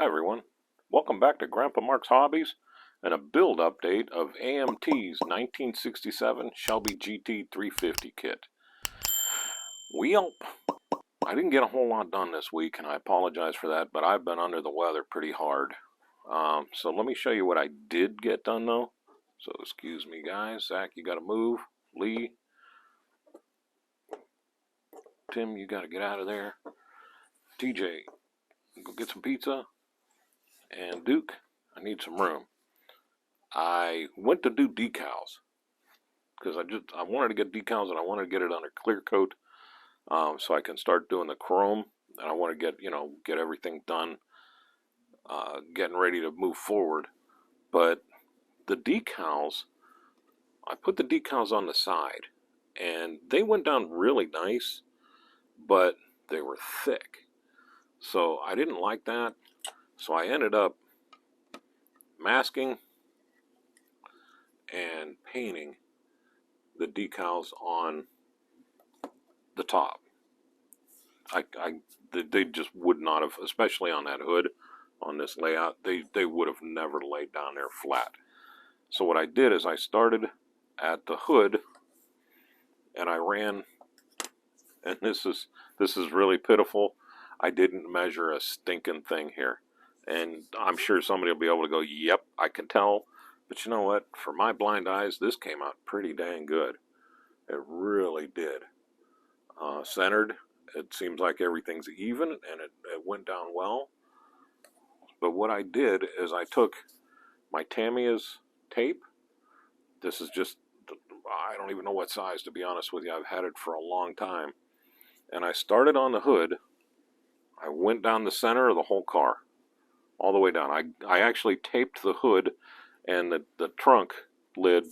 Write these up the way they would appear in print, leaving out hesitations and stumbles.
Hi everyone, welcome back to Grandpa Mark's Hobbies and a build update of AMT's 1967 Shelby GT-350 kit. I didn't get a whole lot done this week and I apologize for that, but I've been under the weather pretty hard. So let me show you what I did get done though. So excuse me guys, Zach you gotta move, Lee, Tim you gotta get out of there, TJ go get some pizza, and Duke, I need some room. I went to do decals because I wanted to get decals and I wanted to get it under clear coat so I can start doing the chrome, and I want to get everything done, getting ready to move forward. But the decals, I put the decals on the side and they went down really nice, but they were thick, so I didn't like that. So I ended up masking and painting the decals on the top. They just would not have, especially on that hood, on this layout, they would have never laid down there flat. So what I did is I started at the hood and I ran, and this is really pitiful. I didn't measure a stinking thing here. And I'm sure somebody will be able to go, yep, I can tell. But you know what? For my blind eyes, this came out pretty dang good. It really did. Centered. It seems like everything's even, and it went down well. But what I did is I took my Tamiya's tape. This is just, I don't even know what size, to be honest with you. I've had it for a long time. And I started on the hood. I went down the center of the whole car, all the way down. I actually taped the hood and the trunk lid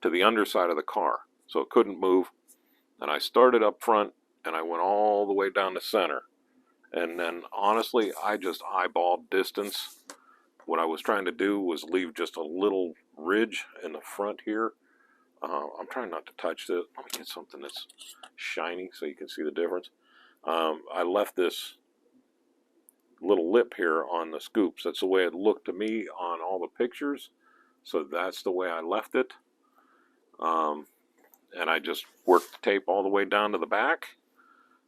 to the underside of the car, so it couldn't move. And I started up front, and I went all the way down the center. And then, honestly, I just eyeballed distance. What I was trying to do was leave just a little ridge in the front here. I'm trying not to touch this. Let me get something that's shiny so you can see the difference. I left this little lip here on the scoops. That's the way it looked to me on all the pictures. So that's the way I left it. And I just worked the tape all the way down to the back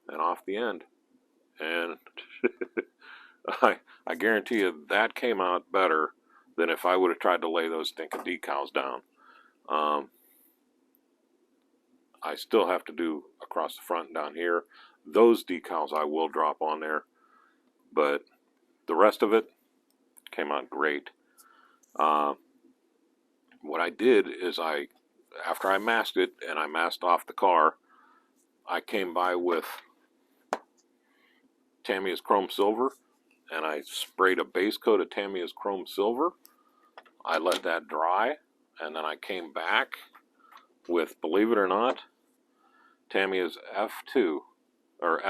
and off the end. And I guarantee you that came out better than if I would have tried to lay those stinking decals down. I still have to do across the front and down here. Those decals I will drop on there, but the rest of it came out great. What I did is after I masked it and I masked off the car, I came by with Tamiya's Chrome Silver and I sprayed a base coat of Tamiya's Chrome Silver. I let that dry, and then I came back with, believe it or not, Tamiya's F2 or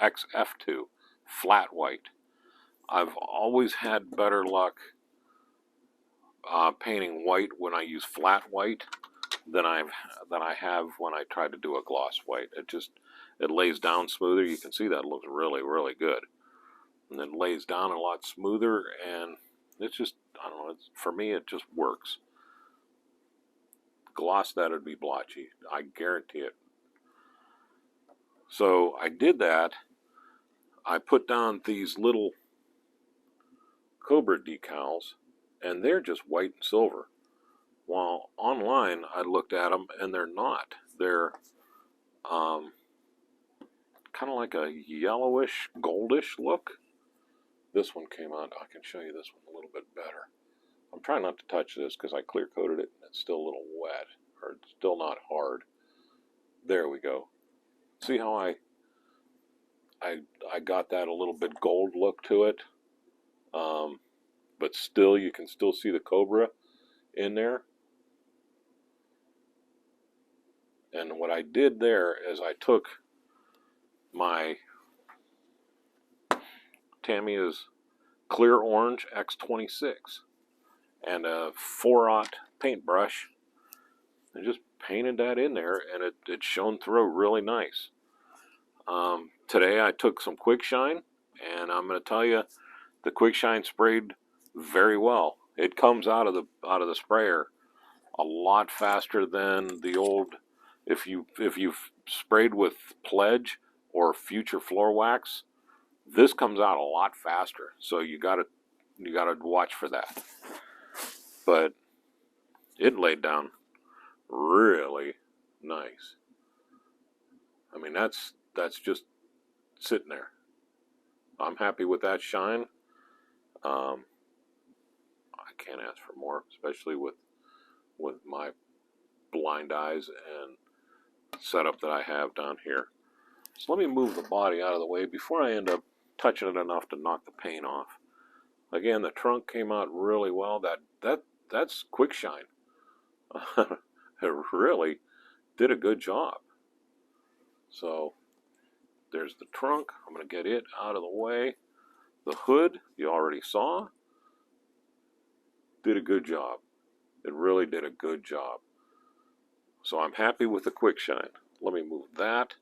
XF2 flat white. I've always had better luck painting white when I use flat white than I have when I try to do a gloss white. It lays down smoother. You can see that looks really, really good. And then lays down a lot smoother, and it's just, I don't know, for me it just works. Gloss that would be blotchy, I guarantee it. So I did that. I put down these little Cobra decals, and they're just white and silver. While online I looked at them and they're not. They're kind of like a yellowish, goldish look. This one came out, I can show you this one a little bit better. I'm trying not to touch this because I clear coated it and it's still a little wet, or it's still not hard. There we go. See how I got that a little bit gold look to it, but still you can still see the Cobra in there. And what I did there is I took my Tamiya's clear orange X26 and a 4-aught paintbrush and just painted that in there, and it shone through really nice. Today I took some quick shine, and I'm going to tell you, The quick shine sprayed very well. It comes out of the sprayer a lot faster than the old. If you've sprayed with Pledge or Future Floor Wax, this comes out a lot faster. So you gotta watch for that. But it laid down really nice. I mean, that's just sitting there. I'm happy with that shine. I can't ask for more, especially with my blind eyes and setup that I have down here. So let me move the body out of the way before I end up touching it enough to knock the paint off. Again, the trunk came out really well. That's quick shine. It really did a good job. So there's the trunk. I'm going to get it out of the way. The hood, you already saw, did a good job. It really did a good job. So I'm happy with the quick shine. Let me move that.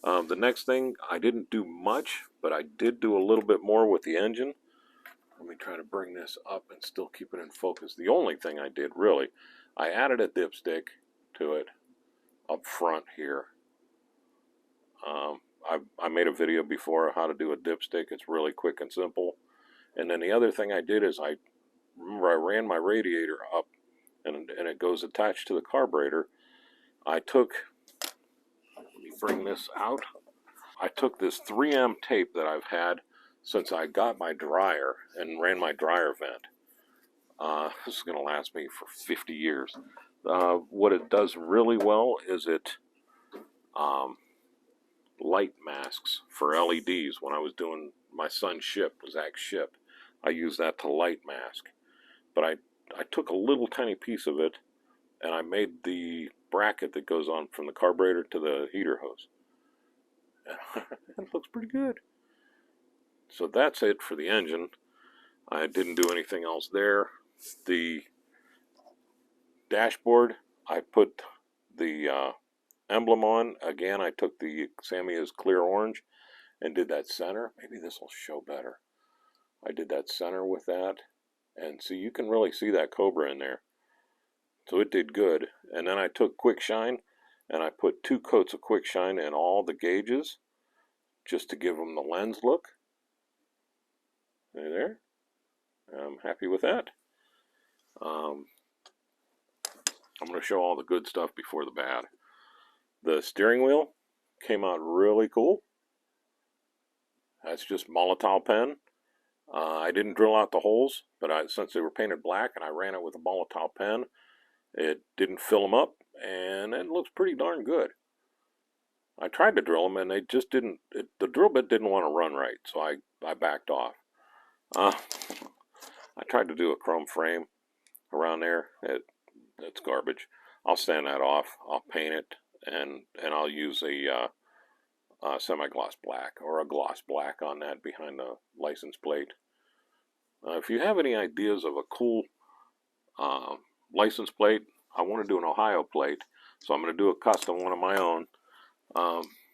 The next thing, I didn't do much, but I did do a little bit more with the engine. Let me try to bring this up and still keep it in focus. The only thing I did, really, I added a dipstick to it up front here. I made a video before on how to do a dipstick. It's really quick and simple. And then the other thing I did is I ran my radiator up, and it goes attached to the carburetor. I took, let me bring this out. I took this 3M tape that I've had since I got my dryer and ran my dryer vent. This is going to last me for 50 years. What it does really well is it light masks for LEDs. When I was doing my son's ship, Zach's ship, I used that to light mask. But I took a little tiny piece of it and I made the bracket that goes on from the carburetor to the heater hose. It looks pretty good. So that's it for the engine. I didn't do anything else there. The dashboard, I put the emblem on. Again, I took the Samia's clear orange and did that center. Maybe this will show better. I did that center with that. And so you can really see that Cobra in there. So it did good. And then I took quick shine and I put 2 coats of quick shine in all the gauges just to give them the lens look. There. I'm happy with that. I'm going to show all the good stuff before the bad. The steering wheel came out really cool. That's just Molotov pen. I didn't drill out the holes, but since they were painted black and I ran it with a Molotov pen, it didn't fill them up, and it looks pretty darn good. I tried to drill them, and they just didn't. The drill bit didn't want to run right, so I backed off. I tried to do a chrome frame around there. It's garbage. I'll sand that off. I'll paint it, and I'll use a semi-gloss black or a gloss black on that behind the license plate. If you have any ideas of a cool license plate, I want to do an Ohio plate, so I'm going to do a custom one of my own.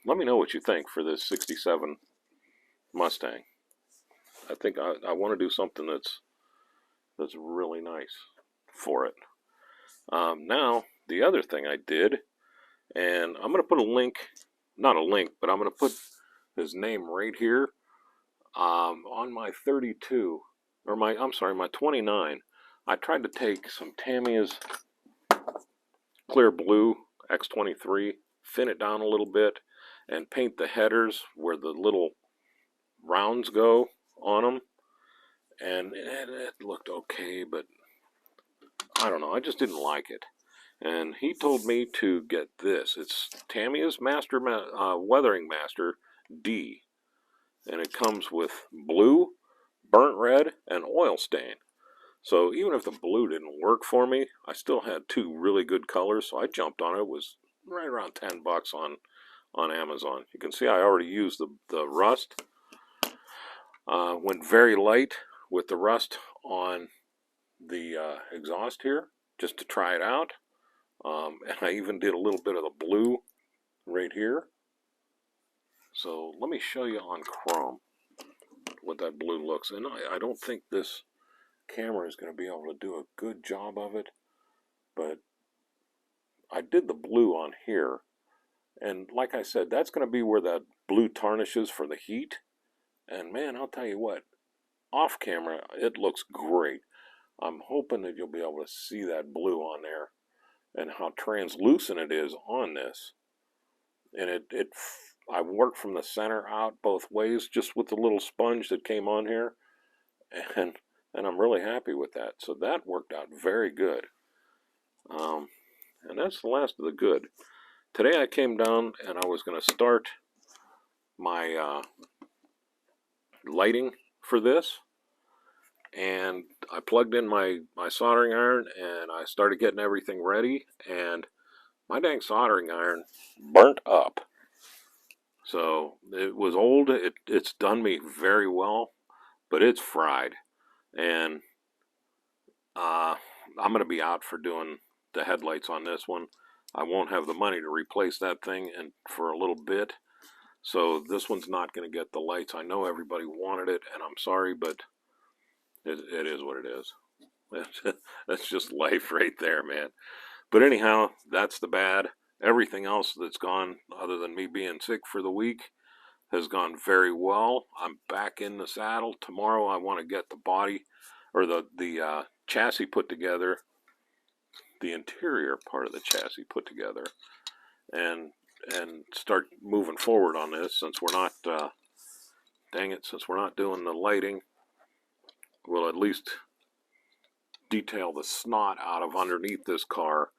Let me know what you think for this 67 Mustang. I think I want to do something that's really nice for it. Now, the other thing I did, and I'm going to put a link, not a link, but I'm going to put his name right here on my 32, or my 29. I tried to take some Tamiya's clear blue X23, thin it down a little bit, and paint the headers where the little rounds go on them. And it looked okay, but I don't know, I just didn't like it. And he told me to get this. It's Tamiya's Weathering Master D. And it comes with blue, burnt red, and oil stain. So even if the blue didn't work for me, I still had 2 really good colors, so I jumped on it. It was right around 10 bucks on Amazon. You can see I already used the rust. Went very light with the rust on the exhaust here, just to try it out. And I even did a little bit of the blue right here. So let me show you on chrome. what that blue looks. And I don't think this camera is going to be able to do a good job of it, but I did the blue on here. And like I said, that's going to be where that blue tarnishes for the heat. And man, I'll tell you what, off camera, it looks great. I'm hoping that you'll be able to see that blue on there and how translucent it is on this. And I worked from the center out both ways just with the little sponge that came on here. And I'm really happy with that. So that worked out very good. And that's the last of the good. Today I came down and I was going to start my lighting for this. And I plugged in my soldering iron and I started getting everything ready. And my dang soldering iron burnt up. So it was old. It's done me very well, but it's fried. And I'm going to be out for doing the headlights on this one. I won't have the money to replace that thing for a little bit. So this one's not going to get the lights. I know everybody wanted it, and I'm sorry, but it is what it is. That's just life right there, man. But anyhow, that's the bad. Everything else that's gone, other than me being sick for the week, has gone very well. I'm back in the saddle. Tomorrow I want to get the body, or the chassis put together, the interior part of the chassis put together, and start moving forward on this. Since we're not, since we're not doing the lighting, we'll at least detail the snot out of underneath this car,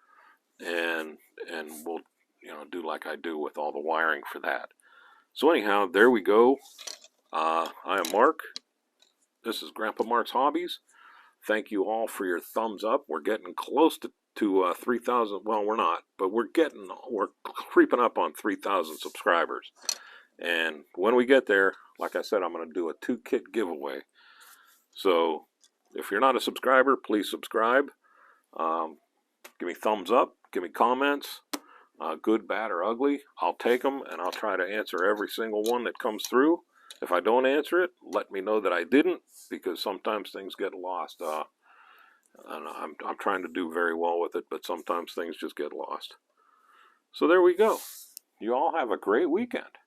and we'll do like I do with all the wiring for that. So anyhow, there we go. I am Mark. This is Grandpa Mark's Hobbies. Thank you all for your thumbs up. We're getting close to 3,000. Well, we're not, but we're creeping up on 3,000 subscribers. And when we get there, like I said, I'm going to do a 2-kit giveaway. So if you're not a subscriber, please subscribe. Give me thumbs up. Give me comments. Good, bad, or ugly. I'll take them, and I'll try to answer every single one that comes through. If I don't answer it, let me know that I didn't, because sometimes things get lost. And I'm trying to do very well with it, but sometimes things just get lost. So there we go. You all have a great weekend.